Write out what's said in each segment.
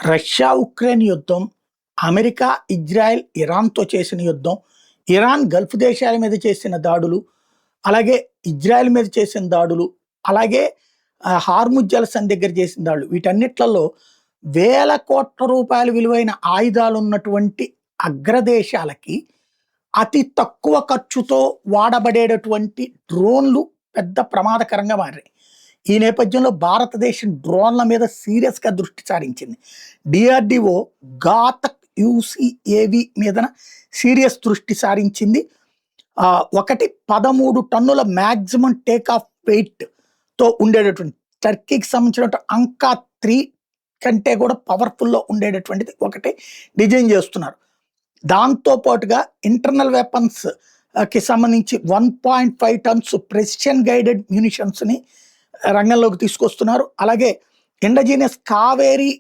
Russia Ukraine యుద్ధం, America, Israel, ఇరాన్‌తో చేసిన యుద్ధం, ఇరాన్ గల్ఫ్ దేశాల మీద చేసిన దాడులు, అలాగే ఇజ్రాయెల్ మీద చేసిన దాడులు, అలాగే హార్ముజ్ జలసంధి దగ్గర చేసిన దాడులు. వీటన్నిట్లలో వేల కోట్ల రూపాయల విలువైన ఆయుధాలున్నటువంటి అగ్రదేశాలకి అతి తక్కువ ఖర్చుతో వాడబడేటటువంటి డ్రోన్‌లు పెద్ద ప్రమాదకరంగా మారాయి. ఈ నేపథ్యంలో భారతదేశం డ్రోన్ల మీద సీరియస్‌గా దృష్టి సారించింది. డీఆర్‌డీఓ ఘాతక్ యూసీఏవీ మీదన సీరియస్ దృష్టి సారించింది. ఒకటి 13 టన్నుల మాక్సిమం టేక్ ఆఫ్ వెయిట్‌తో ఉండేటటువంటి టర్కీకి సంబంధించిన అంకా 3 కంటే కూడా పవర్‌ఫుల్‌లో ఉండేటటువంటిది ఒకటి డిజైన్ చేస్తున్నారు. దాంతో పాటుగా ఇంటర్నల్ వెపన్స్ కి సంబంధించి 1.5 టన్స్ ప్రెసిషన్ గైడెడ్ మ్యూనిషన్స్‌ని రంగంలోకి తీసుకొస్తున్నారు. అలాగే ఇండజీనియస్ కావేరీ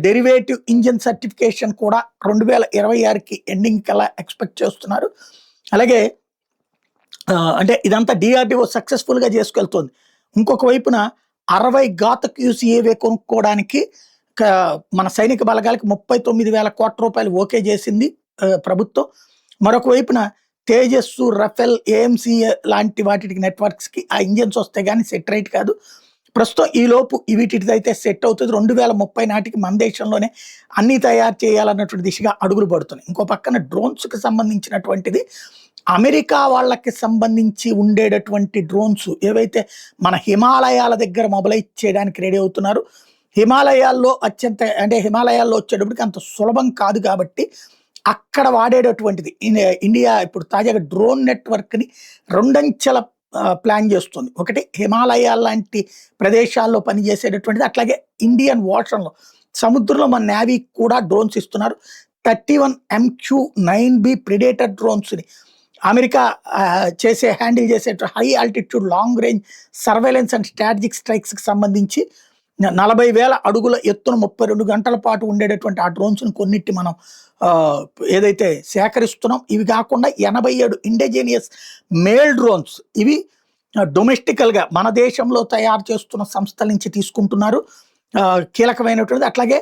డెరివేటివ్ ఇంజిన్ సర్టిఫికేషన్ కూడా 2026కి ఎండింగ్ కల్లా ఎక్స్పెక్ట్ చేస్తున్నారు. అలాగే అంటే ఇదంతా డీఆర్‌డీఓ సక్సెస్ఫుల్‌గా చేసుకెళ్తుంది. ఇంకొక వైపున 60 ఘాతక్ యూసీఏవీ కొనుక్కోవడానికి మన సైనిక బలగాలకి 39,000 కోట్ల రూపాయలు ఓకే చేసింది ప్రభుత్వం. మరొక వైపున తేజస్సు, రఫెల్, ఏఎంసీఏ లాంటి వాటికి నెట్వర్క్స్‌కి ఆ ఇంజిన్స్ వస్తే కానీ సెట్ రైట్ కాదు. ప్రస్తుతం ఈలోపు వీటిదైతే సెట్ అవుతుంది. 2030 నాటికి మన దేశంలోనే అన్నీ తయారు చేయాలన్నటువంటి దిశగా అడుగులు పడుతున్నాయి. ఇంకో పక్కన డ్రోన్స్‌కి సంబంధించినటువంటిది అమెరికా వాళ్ళకి సంబంధించి ఉండేటటువంటి డ్రోన్స్ ఏవైతే మన హిమాలయాల దగ్గర మొబలైజ్ చేయడానికి రెడీ అవుతున్నారు. హిమాలయాల్లో హిమాలయాల్లో వచ్చేటప్పటికి అంత సులభం కాదు కాబట్టి అక్కడ వాడేటటువంటిది ఇండియా ఇప్పుడు తాజాగా డ్రోన్ నెట్వర్క్‌ని రెండంచెల ప్లాన్ చేస్తుంది. ఒకటి హిమాలయాల లాంటి ప్రదేశాల్లో పనిచేసేటటువంటిది, అట్లాగే ఇండియన్ ఓషన్‌లో సముద్రంలో మన నేవీ కూడా డ్రోన్స్ ఇస్తున్నారు. 31 MQ-9B ప్రిడేటర్ డ్రోన్స్‌ని అమెరికా హ్యాండిల్ చేసే high altitude long range surveillance and strategic స్ట్రైక్స్‌కి సంబంధించి 40,000 అడుగుల ఎత్తున 32 గంటల పాటు ఉండేటటువంటి ఆ డ్రోన్స్‌ని కొన్నిటి మనం ఏదైతే సేకరిస్తున్నాం. ఇవి కాకుండా 87 ఇండిజినియస్ మేల్ డ్రోన్స్, ఇవి డొమెస్టికల్‌గా మన దేశంలో తయారు చేస్తున్న సంస్థల నుంచి తీసుకుంటున్నారు. కీలకమైనటువంటిది. అట్లాగే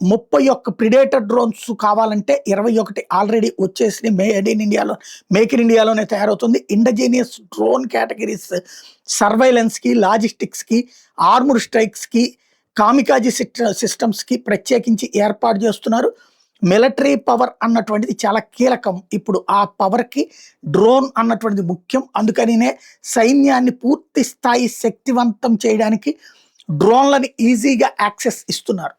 31 ప్రిడేటర్ డ్రోన్స్ కావాలంటే 21 ఆల్రెడీ వచ్చేసి మేక్ ఇన్ ఇండియాలోనే తయారవుతుంది. ఇండజీనియస్ డ్రోన్ కేటగిరీస్ సర్వైలెన్స్‌కి, లాజిస్టిక్స్‌కి, ఆర్మ్డ్ స్ట్రైక్స్‌కి, కామికాజీ సిస్టమ్స్‌కి ప్రత్యేకించి ఏర్పాటు చేస్తున్నారు. మిలిటరీ పవర్ అన్నటువంటిది చాలా కీలకం. ఇప్పుడు ఆ పవర్‌కి డ్రోన్ అన్నటువంటిది ముఖ్యం. అందుకనినే సైన్యాన్ని పూర్తి స్థాయి శక్తివంతం చేయడానికి డ్రోన్లని ఈజీగా యాక్సెస్ ఇస్తున్నారు.